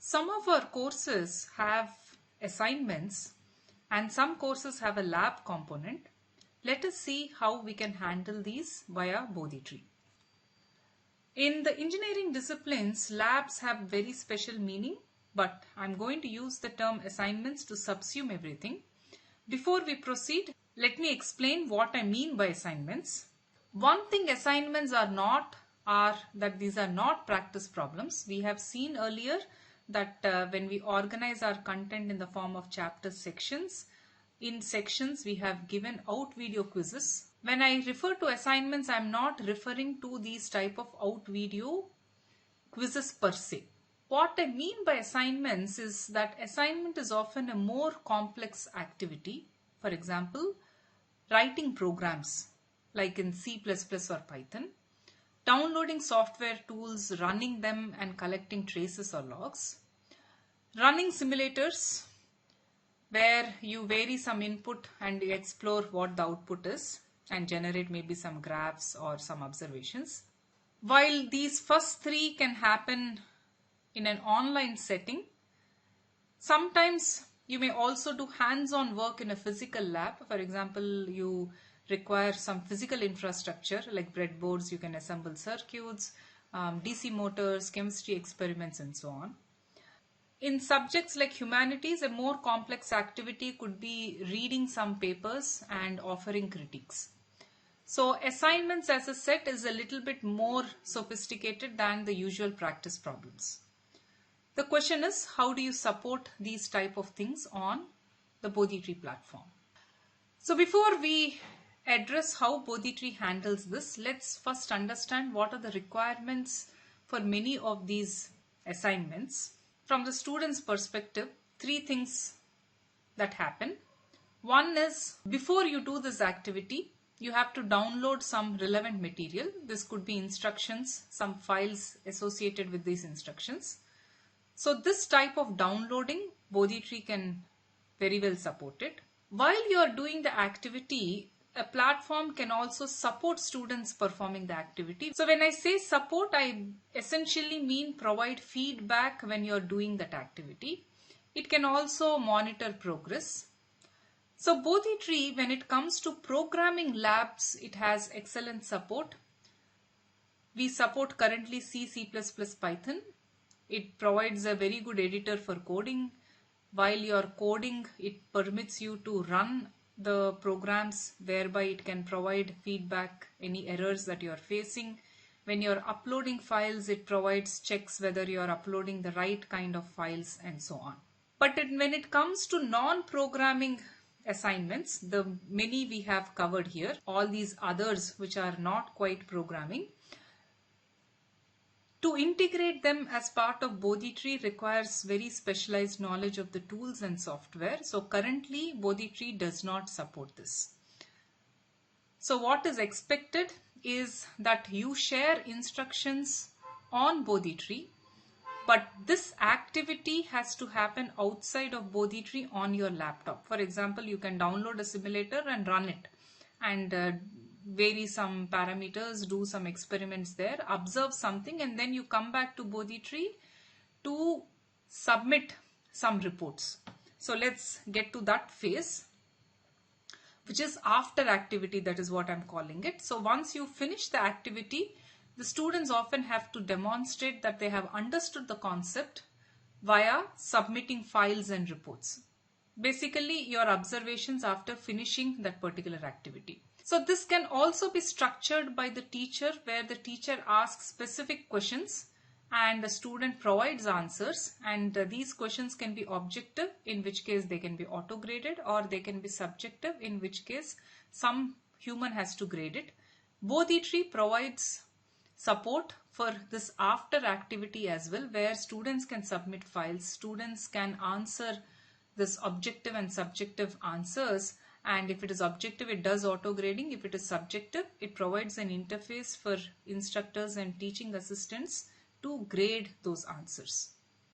Some of our courses have assignments and some courses have a lab component. Let us see how we can handle these via Bodhi-tree. In the engineering disciplines, labs have very special meaning, but I'm going to use the term assignments to subsume everything. Before we proceed, let me explain what I mean by assignments. One thing assignments are that these are not practice problems. We have seen earlier that when we organize our content in the form of chapter sections, in sections we have given out video quizzes. When I refer to assignments, I am not referring to these type of out video quizzes per se. What I mean by assignments is that assignment is often a more complex activity. For example, writing programs like in C++ or Python, downloading software tools, running them and collecting traces or logs, running simulators where you vary some input and you explore what the output is and generate maybe some graphs or some observations. While these first three can happen in an online setting, sometimes you may also do hands-on work in a physical lab. For example, you require some physical infrastructure like breadboards, you can assemble circuits, DC motors, chemistry experiments and so on. In subjects like humanities, a more complex activity could be reading some papers and offering critiques. So assignments as a set is a little bit more sophisticated than the usual practice problems. The question is, how do you support these type of things on the Bodhi-tree platform? So before we address how Bodhi-tree handles this, let's first understand what are the requirements for many of these assignments. From the student's perspective, three things that happen. One is, before you do this activity, you have to download some relevant material. This could be instructions, some files associated with these instructions. So this type of downloading, Bodhi-tree can very well support it. While you are doing the activity, a platform can also support students performing the activity. So when I say support, I essentially mean provide feedback when you are doing that activity. It can also monitor progress. So Bodhi-tree, when it comes to programming labs, it has excellent support. We support currently C, C++, Python. It provides a very good editor for coding. While you are coding, it permits you to run the programs whereby it can provide feedback, any errors that you are facing. When you are uploading files, it provides checks whether you are uploading the right kind of files and so on. But when it comes to non-programming assignments, the many we have covered here, all these others which are not quite programming, to integrate them as part of Bodhi-tree requires very specialized knowledge of the tools and software. So currently Bodhi-tree does not support this. So what is expected is that you share instructions on Bodhi-tree, but this activity has to happen outside of Bodhi-tree on your laptop. For example, you can download a simulator and run it and vary some parameters, do some experiments there, observe something, and then you come back to Bodhi-tree to submit some reports. So let's get to that phase, which is after activity. That is what I'm calling it. So once you finish the activity, the students often have to demonstrate that they have understood the concept via submitting files and reports. Basically, your observations after finishing that particular activity. So this can also be structured by the teacher, where the teacher asks specific questions and the student provides answers, and these questions can be objective, in which case they can be auto graded, or they can be subjective, in which case some human has to grade it. Bodhi-tree provides support for this after activity as well, where students can submit files, students can answer this objective and subjective answers, and if it is objective, it does auto grading. If it is subjective, it provides an interface for instructors and teaching assistants to grade those answers.